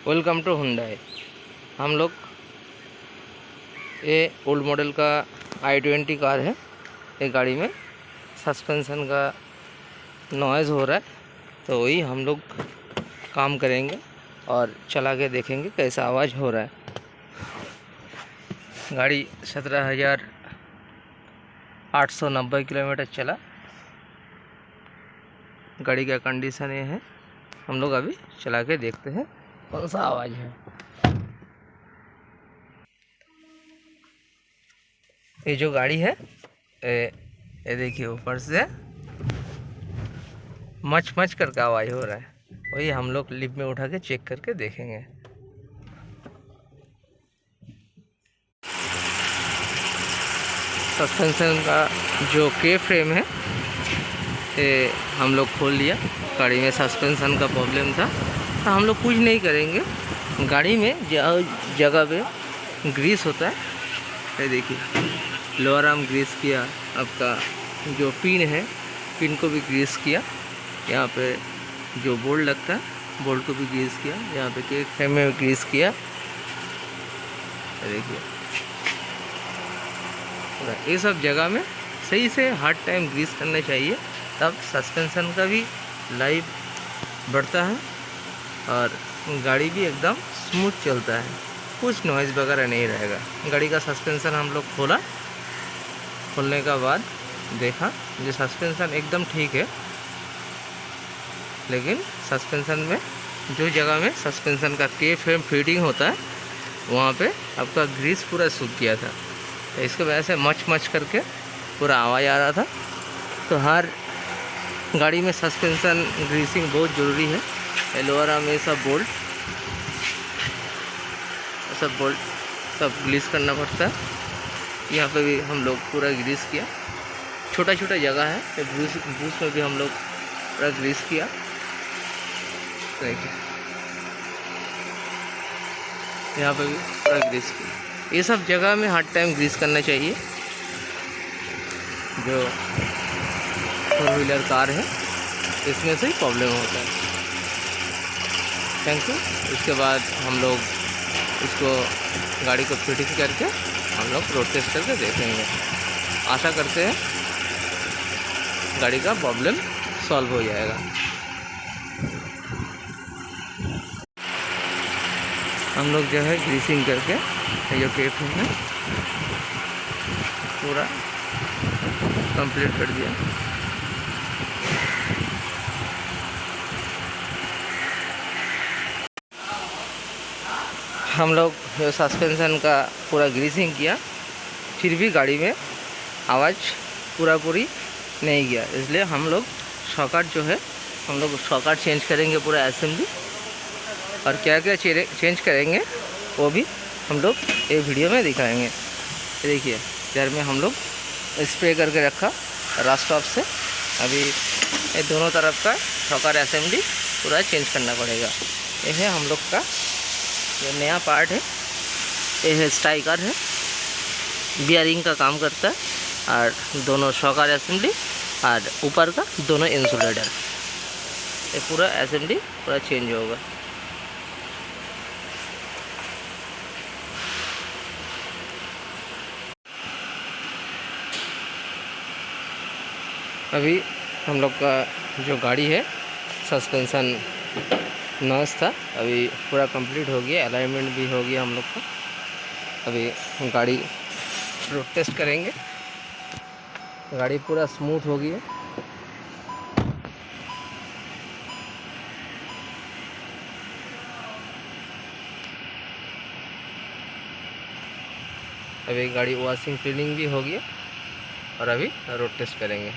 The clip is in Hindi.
Welcome to Hyundai. हम लोग ये ओल्ड मॉडल का i20 कार है। ये गाड़ी में सस्पेंशन का नॉइज़ हो रहा है, तो वही हम लोग काम करेंगे और चला के देखेंगे कैसा आवाज़ हो रहा है। गाड़ी 17,890 किलोमीटर चला। गाड़ी का कंडीशन ये है, हम लोग अभी चला के देखते हैं कौन सा आवाज़ है। ये जो गाड़ी है ये देखिए, ऊपर से मच मच करके आवाज़ हो रहा है। वही हम लोग लिफ्ट में उठा के चेक करके देखेंगे। सस्पेंशन का जो के फ्रेम है ये हम लोग खोल लिया। गाड़ी में सस्पेंशन का प्रॉब्लम था, तो हम लोग कुछ नहीं करेंगे। गाड़ी में जगह पे ग्रीस होता है, ये देखिए लोअर आर्म ग्रीस किया, आपका जो पिन है पिन को भी ग्रीस किया, यहाँ पे जो बोल्ट लगता है बोल्ट को भी ग्रीस किया, यहाँ पे के फ्रेम में ग्रीस किया। देखिए ये सब जगह में सही से हर टाइम ग्रीस करना चाहिए, तब सस्पेंशन का भी लाइफ बढ़ता है और गाड़ी भी एकदम स्मूथ चलता है, कुछ नॉइज़ वगैरह नहीं रहेगा। गाड़ी का सस्पेंशन हम लोग खोलने का बाद देखा जो सस्पेंशन एकदम ठीक है, लेकिन सस्पेंशन में जो जगह में सस्पेंशन का के फ्रेम फिटिंग होता है वहाँ पे आपका ग्रीस पूरा सूख गया था, तो इसके वजह से मच करके पूरा आवाज़ आ रहा था। तो हर गाड़ी में सस्पेंशन ग्रीसिंग बहुत ज़रूरी है। लोअर आर्म में सब बोल्ट सब ग्रीस करना पड़ता है। यहाँ पे भी हम लोग पूरा ग्रीस किया, छोटा छोटा जगह है तो ब्रूस में भी हम लोग पूरा ग्रीस किया। देखिए यहाँ पे भी पूरा ग्रीस किया। ये सब जगह में हर टाइम ग्रीस करना चाहिए। जो 4 व्हीलर कार है इसमें से ही प्रॉब्लम होता है। Thank you. इसके बाद हम लोग इसको गाड़ी को फिटिंग करके हम लोग रोड टेस्ट करके देखेंगे। आशा करते हैं गाड़ी का प्रॉब्लम सॉल्व हो जाएगा। हम लोग जो है ग्रीसिंग करके जो के फ्रेम है पूरा कंप्लीट कर दिया। हम लोग जो सस्पेंशन का पूरा ग्रीसिंग किया, फिर भी गाड़ी में आवाज़ पूरी नहीं गया, इसलिए हम लोग सॉकेट जो है हम लोग सॉकेट चेंज करेंगे पूरा असेंबली, और क्या क्या चेंज करेंगे वो भी हम लोग ये वीडियो में दिखाएंगे। देखिए इधर में हम लोग स्प्रे करके रखा रास्टॉप से। अभी ये दोनों तरफ का सॉकेट असेंबली पूरा चेंज करना पड़ेगा। ये है हम लोग का जो नया पार्ट है, ये है स्ट्राइकर है, बियरिंग का काम करता है, और दोनों सॉकेट असेंबली और ऊपर का दोनों इंसुलेटर, ये पूरा असेंबली पूरा चेंज होगा। अभी हम लोग का जो गाड़ी है सस्पेंशन नॉइज़ था, अभी पूरा कंप्लीट हो गया, अलाइनमेंट भी हो गया हम लोग का। अभी गाड़ी रोड टेस्ट करेंगे। गाड़ी पूरा स्मूथ हो गई है। अभी गाड़ी वॉशिंग क्लीनिंग भी हो गया और अभी रोड टेस्ट करेंगे।